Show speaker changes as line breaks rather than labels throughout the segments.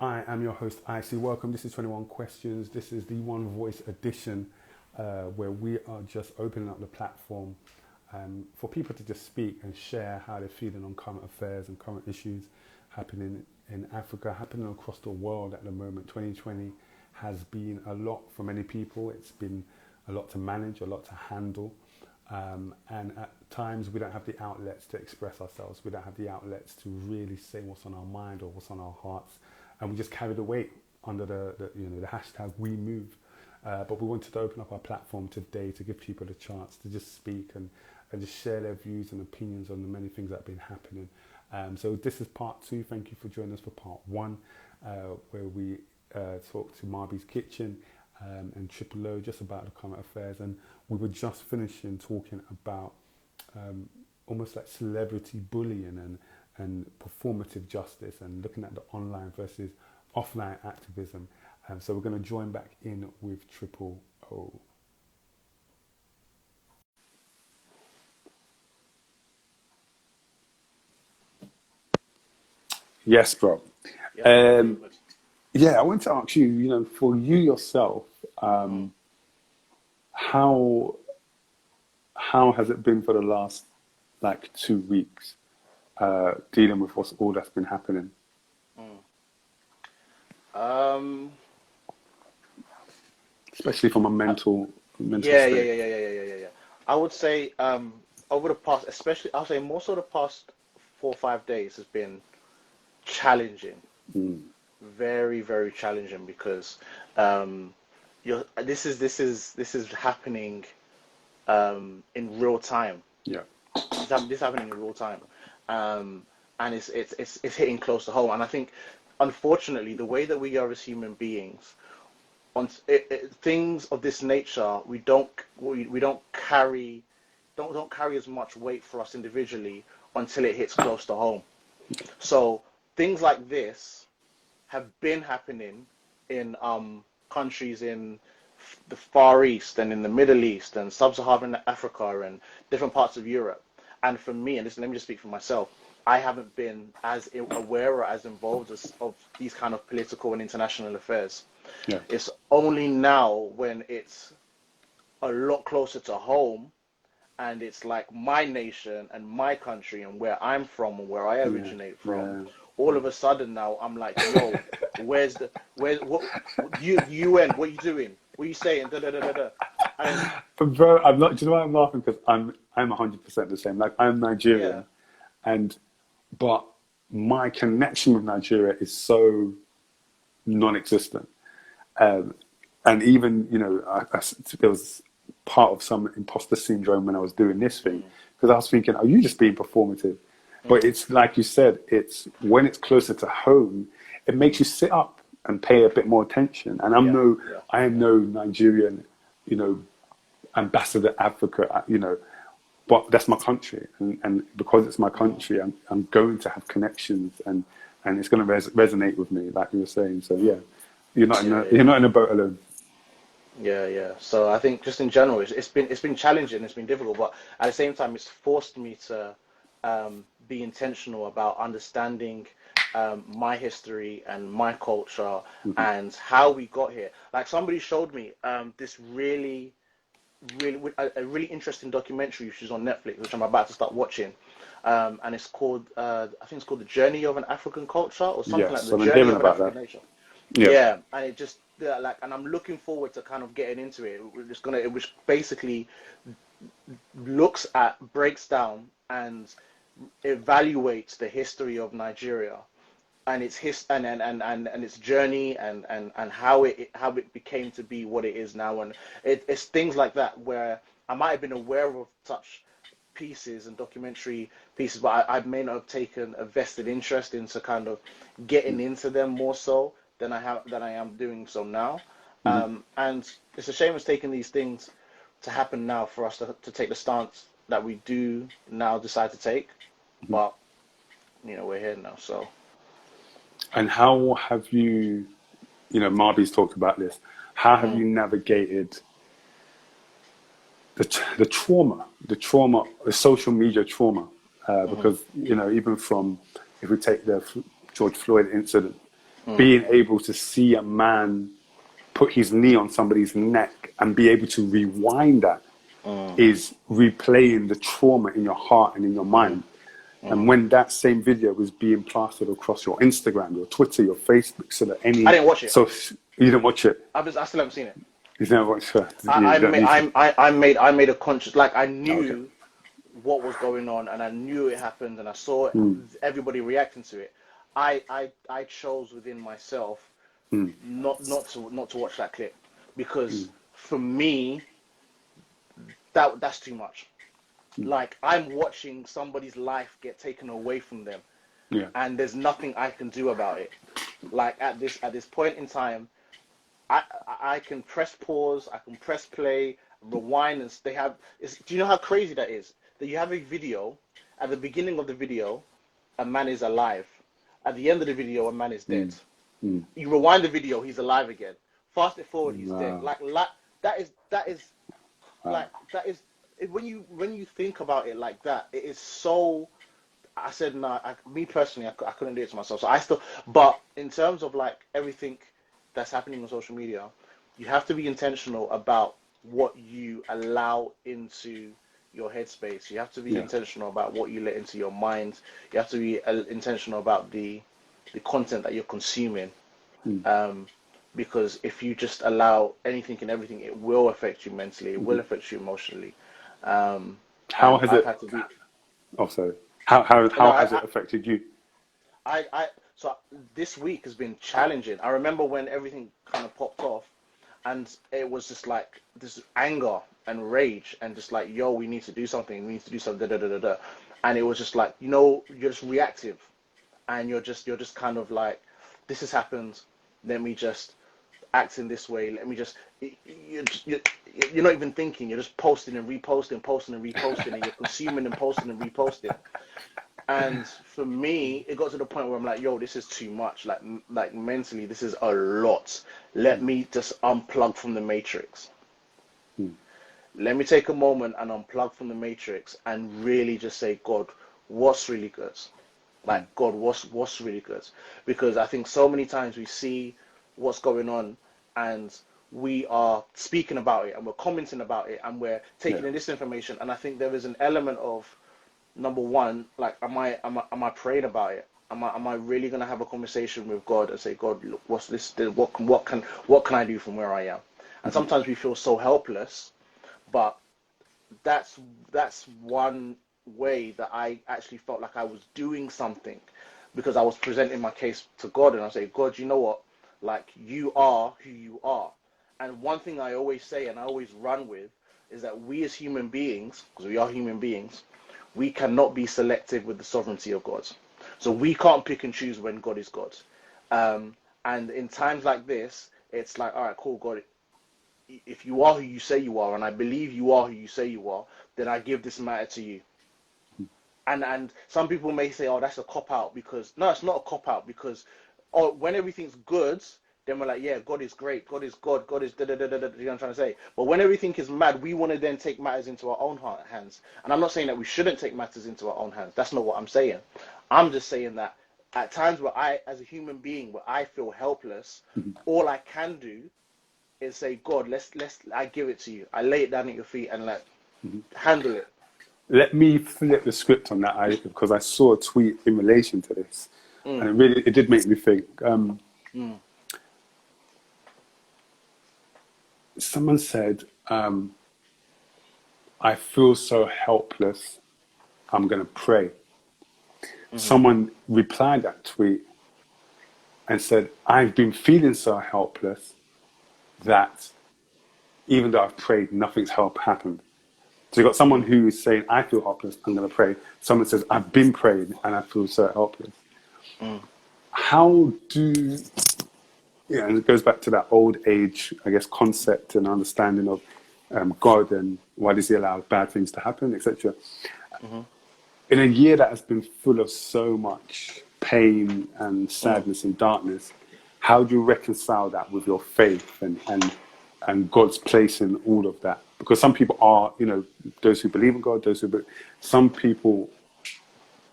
I am your host, IC. Welcome. This is 21 Questions. This is the One Voice edition where we are just opening up the platform for people to just speak and share how they're feeling on current affairs and current issues happening in Africa, happening across the world at the moment. 2020 has been a lot for many people. It's been a lot to manage, a lot to handle. And at times we don't have the outlets to express ourselves. We don't have the outlets to really say what's on our mind or what's on our hearts. And we just carry the weight under the hashtag We Move. But we wanted to open up our platform today to give people a chance to just speak and just share their views and opinions on the many things that have been happening. So this is part 2. Thank you for joining us for part 1, where we talked to Marby's Kitchen and Triple O just about the current affairs. And we were just finishing talking about almost like celebrity bullying and performative justice and looking at the online versus offline activism. So we're going to join back in with Triple O. Yes, bro. Yeah, I want to ask you, for you yourself, how has it been for the last 2 weeks dealing with all that's been happening? Especially from a mental state.
Yeah. I would say over the past, especially, I'll say more so the past 4 or 5 days has been challenging. Very, very challenging because this is happening in real time.
Yeah.
This is happening in real time, and it's hitting close to home. And I think, unfortunately, the way that we are as human beings, on things of this nature, we don't carry as much weight for us individually until it hits close to home. So things like this have been happening in countries in the Far East and in the Middle East and Sub-Saharan Africa and different parts of Europe. And for me, and let me just speak for myself, I haven't been as aware or as involved of these kind of political and international affairs.
Yeah.
It's only now when it's a lot closer to home and it's like my nation and my country and where I'm from and where I originate from. Yeah. All of a sudden now I'm like, yo, what UN, what are you doing? What are you saying?
But bro, I'm not. Do you know why I'm laughing? Because I'm 100% the same. I'm Nigerian, but my connection with Nigeria is so non-existent, and even it was part of some imposter syndrome when I was doing this thing, because I was thinking, are you just being performative? But it's like you said, it's when it's closer to home, it makes you sit up and pay a bit more attention. And I am no Nigerian, ambassador to Africa, but that's my country. And because it's my country, I'm going to have connections and it's going to resonate with me, like you were saying. So yeah, you're not in a boat alone.
Yeah. So I think just in general, it's been challenging, it's been difficult, but at the same time, it's forced me to be intentional about understanding my history and my culture and how we got here. Like somebody showed me this really interesting documentary which is on Netflix, which I'm about to start watching, and it's called I think it's called The Journey of an African Culture or something like The Journey of an African Nation. Yeah, and it just and I'm looking forward to kind of getting into it. Which basically breaks down and evaluates the history of Nigeria and its and its journey and how it became to be what it is now. And it's things like that where I might have been aware of such pieces and documentary pieces, but I may not have taken a vested interest into kind of getting into them more so than I am doing so now. And it's a shame it's taken these things to happen now for us to take the stance that we do now decide to take. But we're here now. So. And
how have you? Marby's talked about this. How have you navigated the trauma, the social media trauma? Because even from, if we take the George Floyd incident, being able to see a man put his knee on somebody's neck and be able to rewind that is replaying the trauma in your heart and in your mind. And when that same video was being plastered across your Instagram, your Twitter, your Facebook, so that any...
I didn't watch it.
So you didn't watch it?
I still haven't seen it.
You never watched it?
I made a conscious... Like, I knew what was going on, and I knew it happened, and I saw everybody reacting to it. I chose within myself not to watch that clip, because for me, that's too much. Like, I'm watching somebody's life get taken away from them, and there's nothing I can do about it. Like, at this point in time, I can press pause, I can press play, rewind, and do you know how crazy that is? That you have a video, at the beginning of the video, a man is alive. At the end of the video, a man is dead. You rewind the video, he's alive again. Fast it forward, he's dead. Like that is when you think about it like that, it is so. I said no. Me personally, I couldn't do it to myself. So but in terms of like everything that's happening on social media, you have to be intentional about what you allow into your headspace. You have to be intentional about what you let into your mind. You have to be intentional about the content that you're consuming. Because if you just allow anything and everything, it will affect you mentally. It will affect you emotionally.
How has it? Oh, sorry. How has it affected you?
So this week has been challenging. I remember when everything kind of popped off, and it was just like this anger and rage, and just like, yo, we need to do something. We need to do something. Da, da, da, da, da. And it was just like, you're just reactive, and you're just kind of like, this has happened. Let me just act in this way. Let me just. You're not even thinking. You're just posting and reposting, posting and reposting, and you're consuming and posting and reposting. And for me, it got to the point where I'm like, yo, this is too much. Like mentally, this is a lot. Let me just unplug from the matrix. Let me take a moment and unplug from the matrix and really just say, God, what's really good? Like, God, what's really good? Because I think so many times we see what's going on and we are speaking about it and we're commenting about it and we're taking in this information. And I think there is an element of, number one, like, am I praying about it? Am I really going to have a conversation with God and say, God, look, what's this? What can I do from where I am? And sometimes we feel so helpless, but that's one way that I actually felt like I was doing something, because I was presenting my case to God, and I say, God, you know what? Like, you are who you are. And one thing I always say and I always run with is that we as human beings, because we are human beings, we cannot be selective with the sovereignty of God. So we can't pick and choose when God is God. And in times like this, it's like, all right, cool, God, if you are who you say you are, and I believe you are who you say you are, then I give this matter to you. And some people may say, oh, that's a cop-out, because... No, it's not a cop-out, because when everything's good, then we're like, yeah, God is great, God is God, God is da-da-da-da-da, you know what I'm trying to say? But when everything is mad, we want to then take matters into our own hands. And I'm not saying that we shouldn't take matters into our own hands. That's not what I'm saying. I'm just saying that at times where I, as a human being, where I feel helpless, all I can do is say, God, I give it to you. I lay it down at your feet and handle it.
Let me flip the script on that, because I saw a tweet in relation to this, and it did make me think. Someone said, I feel so helpless, I'm going to pray. Someone replied that tweet and said, I've been feeling so helpless that even though I've prayed, nothing's happened. So you've got someone who is saying, I feel helpless, I'm going to pray. Someone says, I've been praying and I feel so helpless. How do... Yeah, and it goes back to that old age, I guess, concept and understanding of God and why does he allow bad things to happen, etc. In a year that has been full of so much pain and sadness and darkness, how do you reconcile that with your faith and God's place in all of that? Because some people are, those who believe in God, some people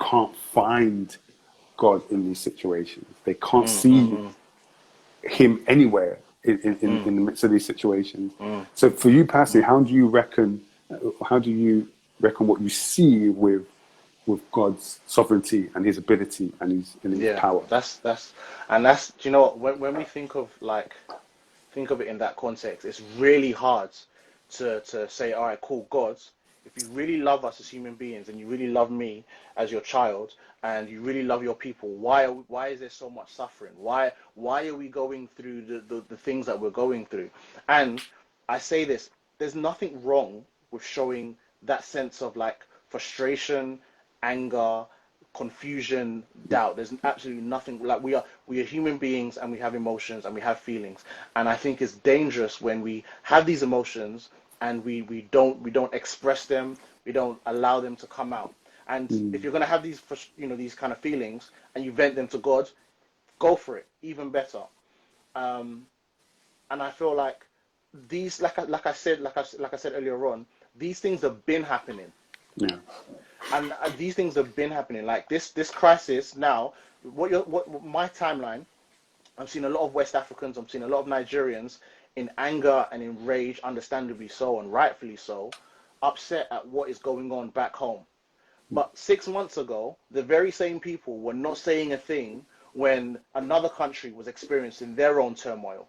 can't find God in these situations. They can't see him anywhere in the midst of these situations. So for you personally, how do you reckon what you see with God's sovereignty and his ability and his
Yeah,
power?
that's do you know what, when we think of it in that context, it's really hard to say, all right, cool, God, if you really love us as human beings and you really love me as your child and you really love your people, why is there so much suffering? Why are we going through the things that we're going through? And I say this, there's nothing wrong with showing that sense of like frustration, anger, confusion, doubt. There's absolutely nothing, like we are human beings and we have emotions and we have feelings. And I think it's dangerous when we have these emotions and we don't express them, we don't allow them to come out. And if you're going to have these these kind of feelings and you vent them to God, go for it, even better. And I feel like these, like I said earlier on, these things have been happening.
Yeah.
And these things have been happening. Like this crisis now, what my timeline, I'm seeing a lot of West Africans, I'm seeing a lot of Nigerians in anger and in rage, understandably so and rightfully so, upset at what is going on back home. But 6 months ago, the very same people were not saying a thing when another country was experiencing their own turmoil,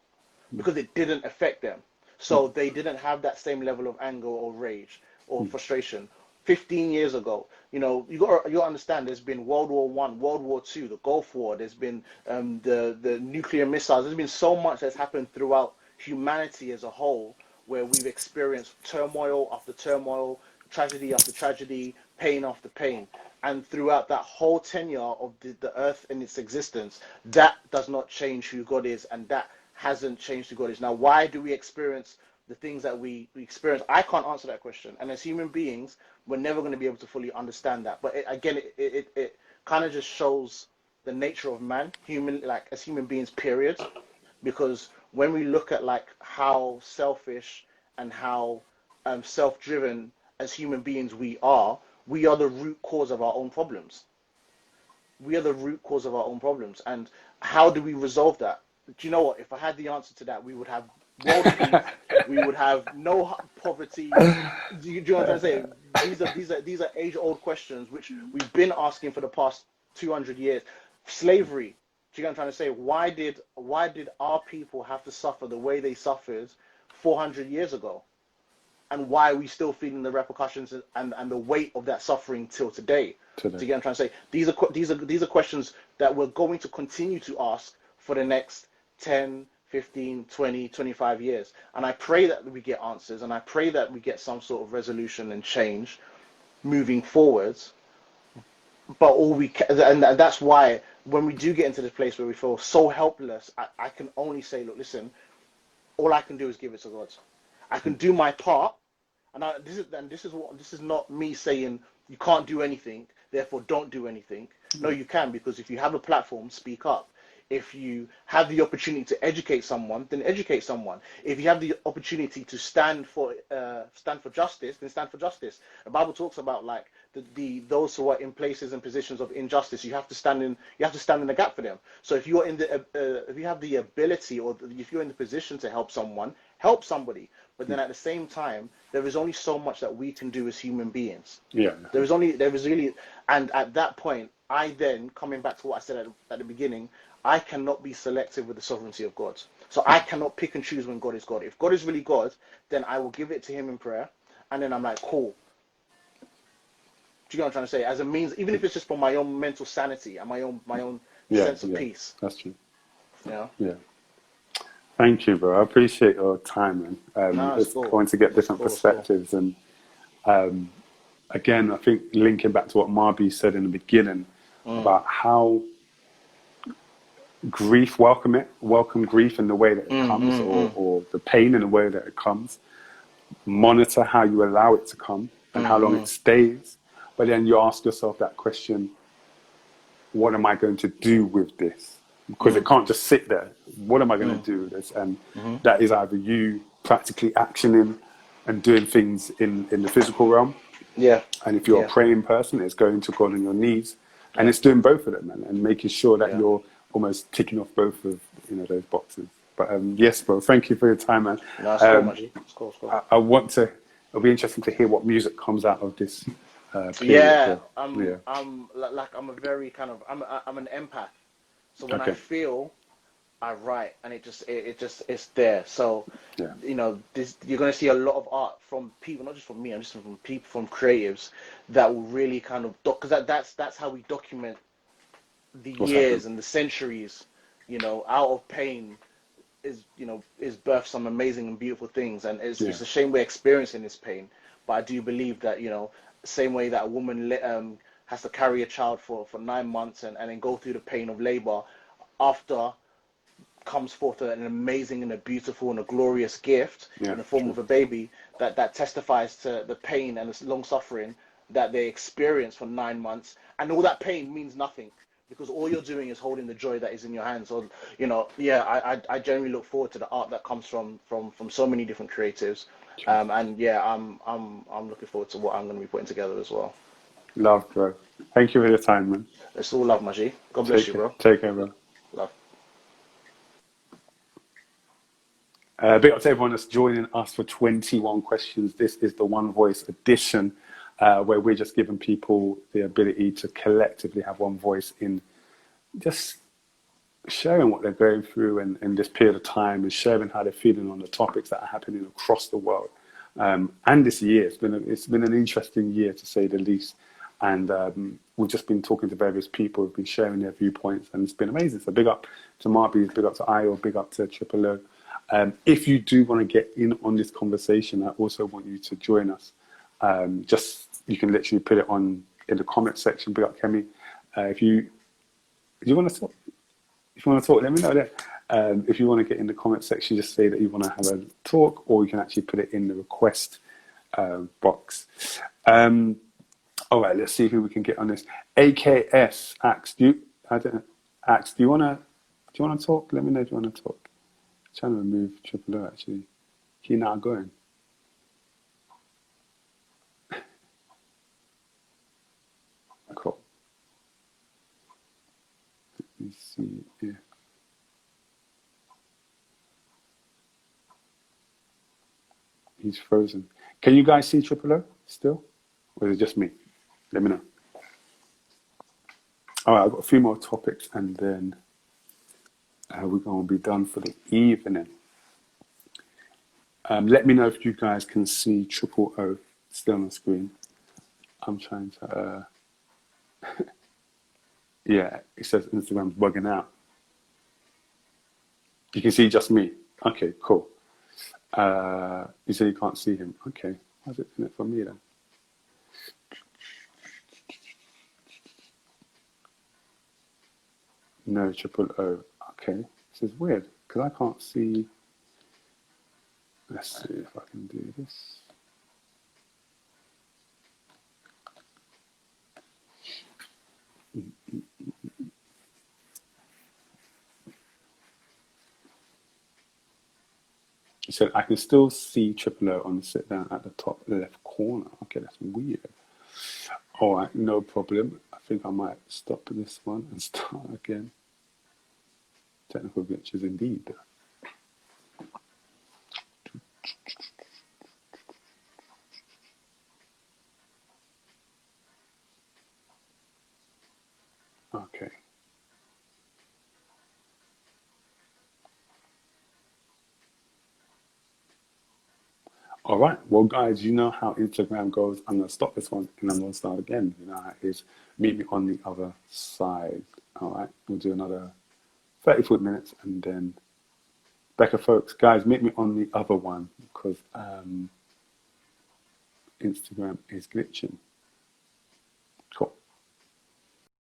because it didn't affect them. So they didn't have that same level of anger or rage or frustration. 15 years ago, you understand, there's been World War One, World War Two, the Gulf War, there's been the nuclear missiles, there's been so much that's happened throughout humanity as a whole, where we've experienced turmoil after turmoil, tragedy after tragedy, pain after pain. And throughout that whole tenure of the earth in its existence, that does not change who God is, and that hasn't changed who God is. Now, why do we experience the things that we experience? I can't answer that question. And as human beings, we're never going to be able to fully understand that. But it kind of just shows the nature of man, as human beings, period. Because when we look at like how selfish and how self-driven as human beings we are the root cause of our own problems. We are the root cause of our own problems. And how do we resolve that? Do you know what? If I had the answer to that, we would have world peace. We would have no poverty. Do you know what I'm trying to say? These are age-old questions which we've been asking for the past 200 years. Slavery. Do you know what I'm trying to say? Why did our people have to suffer the way they suffered 400 years ago? And why are we still feeling the repercussions and the weight of that suffering till today? Do you get what I'm trying to say? These are questions that we're going to continue to ask for the next 10, 15, 20, 25 years. And I pray that we get answers, and I pray that we get some sort of resolution and change moving forwards. But and that's why when we do get into this place where we feel so helpless, I can only say, look, listen, all I can do is give it to God. I can do my part, and this is not me saying you can't do anything, therefore don't do anything. No, you can, because if you have a platform, speak up. If you have the opportunity to educate someone, then educate someone. If you have the opportunity to stand for justice, then stand for justice. The Bible talks about like those who are in places and positions of injustice. You have to stand in the gap for them. So if you're if you have the ability, or if you're in the position to help someone, help somebody. But then at the same time, there is only so much that we can do as human beings.
Yeah.
There is really, and at that point, I then, coming back to what I said at the beginning, I cannot be selective with the sovereignty of God. So I cannot pick and choose when God is God. If God is really God, then I will give it to him in prayer. And then I'm like, cool. Do you know what I'm trying to say? As a means, even if it's just for my own mental sanity and my own sense of peace.
That's true.
Yeah.
Yeah. Thank you, bro. I appreciate your time, and it's
cool.
going to get different perspectives. And again, I think linking back to what Marby said in the beginning about how welcome grief in the way that it comes, or the pain in the way that it comes. Monitor how you allow it to come and how long it stays. But then you ask yourself that question, what am I going to do with this? Because it can't just sit there. What am I going to do with this? And that is either you practically actioning and doing things in the physical realm.
Yeah.
And if you're a praying person, it's going to God on your knees And it's doing both of them, man, and making sure that
Yeah.
you're almost ticking off both of, those boxes. But yes, bro, thank you for your time, man.
No, it's cool, Maggie. It's cool. It's cool.
I want to. It'll be interesting to hear what music comes out of this period.
Yeah,
Bro. Yeah.
I'm a very kind of I'm an empath. So when I
Okay.
feel, I write, and it's there. So,
Yeah.
you're gonna see a lot of art from people, not just from me. I'm just from people, from creatives that will really kind of because that's how we document the
What's
years
happened?
and the centuries. Out of pain is birthed some amazing and beautiful things, and
Yeah.
it's a shame we're experiencing this pain. But I do believe that same way that a woman has to carry a child for 9 months and then go through the pain of labor, after comes forth an amazing and a beautiful and a glorious gift
Yeah.
in the form
True.
of a baby that testifies to the pain and the long suffering that they experience for 9 months, and all that pain means nothing because all you're doing is holding the joy that is in your hands. So yeah, I generally look forward to the art that comes from so many different creatives,
True.
and yeah, I'm looking forward to what I'm going to be putting together as well.
Love, bro. Thank you for your time, man.
It's all love, Maji. God bless you, bro.
Take care, bro.
Love.
Big up to everyone that's joining us for 21 questions. This is the One Voice edition, where we're just giving people the ability to collectively have one voice in just sharing what they're going through in this period of time, and sharing how they're feeling on the topics that are happening across the world. And this year, it's been an interesting year, to say the least. And we've just been talking to various people who've been sharing their viewpoints, and it's been amazing. So big up to Marby, big up to Io, big up to Triple O. If you do want to get in on this conversation, I also want you to join us. You can literally put it in the comment section. Big up Kemi. If you want to talk, let me know that. If you want to get in the comment section, just say that you want to have a talk, or you can actually put it in the request box. All right, let's see who we can get on this. AKS Axe, do you want to talk? Let me know if you want to talk. I'm trying to remove Triple O actually. He not going. Cool. Let me see here. He's frozen. Can you guys see Triple O still? Or is it just me? Let me know. All right, I've got a few more topics, and then we're going to be done for the evening. Let me know if you guys can see Triple O still on the screen. I'm trying to... yeah, it says Instagram's bugging out. You can see just me. Okay, cool. You say you can't see him. Okay, how's it doing it for me then? No, Triple O. Okay, this is weird because I can't see. Let's see if I can do this. It said I can still see Triple O on the sit down at the top left corner. Okay, that's weird. All right, no problem. I think I might stop this one and start again. Technical glitches indeed. Okay. All right. Well, guys, you know how Instagram goes. I'm going to stop this one and I'm going to start again. You know how it is. Meet me on the other side. All right. We'll do another 30 minutes and then Becca, folks, guys, meet me on the other one because Instagram is glitching.